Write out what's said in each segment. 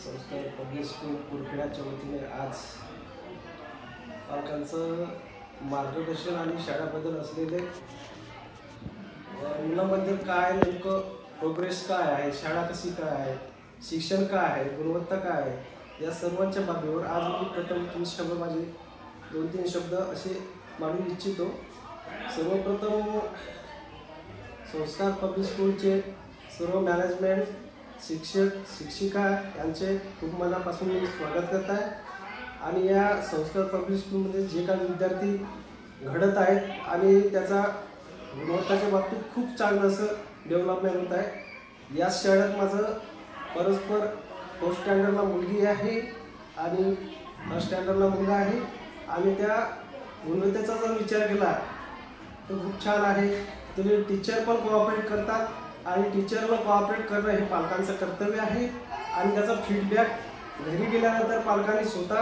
संस्कार public school कुरखेड्याच्या वतीने आज पालकांचं मार्गदर्शन आणि शाळेबद्दल असलेले मुलांबद्दल काय नेमकं प्रोग्रेस काय आहे, शाळा कशी काय आहे, शिक्षण काय आहे, गुणवत्ता काय आहे, या सर्वांच्या बाबीवर आज मी प्रथम तुमच्यासमोर माझे 2-3 शब्द असे मांडू इच्छितो। सर्वप्रथम संस्कार पब्लिक स्कूलचे सर्व मॅनेजमेंट, शिक्षक शिक्षिका यांचे खूप मनापासून मी स्वागत करत आहे। आणि या संस्कार पब्लिक स्कूलमध्ये जे काही विद्यार्थी घडत आहेत आणि त्याचा गुणवत्ताच्या बाबतीत खूप चांगलं असं डेव्हलपमेंट होत आहे। या शाळेत माझं परस्पर 4th स्टँडर्डला मुलगी आहे आणि 1st स्टँडर्डला मुलगा आहे आणि त्या गुणवत्तेचा जर विचार केला तर खूप छान आहे। तुम्ही टीचर पण कोऑपरेट करतात आणि टीचरला कोऑपरेट करणं हे पालकांचं कर्तव्य आहे आणि त्याचा फीडबॅक घरी गेल्यानंतर पालकांनी स्वतः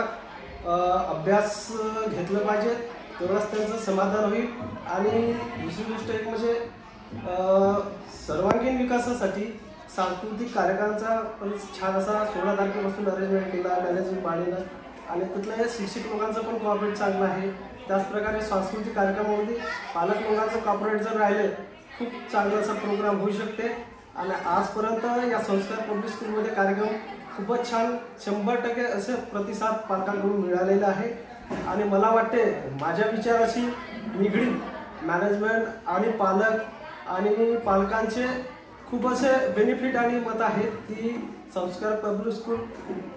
अभ्यास घेतला पाहिजे, तेवढंच त्यांचं समाधान होईल। आणि दुसरी गोष्ट एक म्हणजे सर्वांगीण विकासासाठी सांस्कृतिक कार्यक्रमांचा पण छान असा 16 तारखेपासून अरेंजमेंट केला मॅनेजमेंट बाळीनं आणि तिथल्या शिक्षक लोकांचं पण कोऑपरेट चांगलं आहे। त्याचप्रकारे सांस्कृतिक कार्यक्रमामध्ये पालक लोकांचं कोऑपरेट जर राहिलं खूप चांगला असा प्रोग्राम होऊ शकते। आणि आजपर्यंत या संस्कार पब्लिक स्कूलमध्ये कार्यक्रम खूपच छान 100% असे प्रतिसाद पालकांकडून मिळालेला आहे। आणि मला वाटते माझ्या विचाराशी निगडीत मॅनेजमेंट आणि पालक आणि पालकांचे खूप असे बेनिफिट आणि मत आहेत की संस्कार पब्लिक स्कूल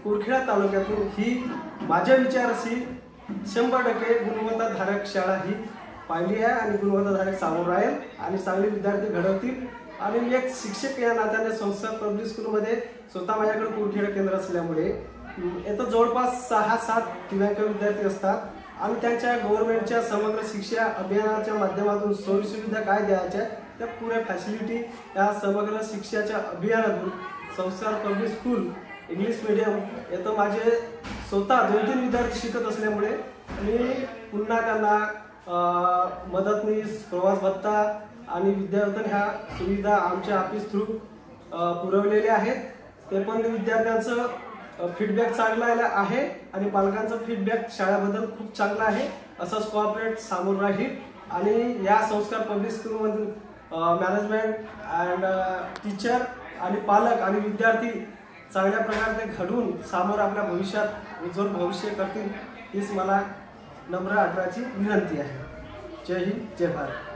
कुरखेडा तालुक्यातून ही माझ्या विचाराशी 100% गुणवत्ताधारक शाळा ही पाहिली आहे आणि गुणवत्ताधारक समोर राहील आणि चांगले विद्यार्थी घडवतील। आणि मी एक शिक्षक या नात्याने संस्कार पब्लिक स्कूलमध्ये स्वतः माझ्याकडे कुरखेडा केंद्र असल्यामुळे येथे जवळपास 6-7 दिव्यांग विद्यार्थी असतात आणि त्यांच्या गव्हर्नमेंटच्या समग्र शिक्षा अभियानाच्या माध्यमातून सोयीसुविधा काय द्यायच्या त्या पुऱ्या फॅसिलिटी या समग्र शिक्षाच्या अभियानातून संस्कार पब्लिक स्कूल इंग्लिश मीडियम येथे माझे स्वतः 2-3 विद्यार्थी शिकत असल्यामुळे मी पुन्हा त्यांना मदतनीस, प्रवास भत्ता आणि विद्यार्थ्यांना ह्या सुविधा आमच्या ऑफिस थ्रू पुरवलेल्या आहेत। ते पण विद्यार्थ्यांचं फीडबॅक चांगला आहे आणि पालकांचं फीडबॅक शाळेबद्दल खूप चांगला आहे। असंच कोऑपरेट समोर राहील आणि या संस्कार पब्लिक स्कूलमधील मॅनेजमेंट अँड टीचर आणि पालक आणि विद्यार्थी चांगल्या प्रकारे घडून समोर आपल्या भविष्यात उज्ज्वल भविष्य करतील हीच मला नम्र आग्रहाची विनंती आहे। जय हिंद, जय भारत।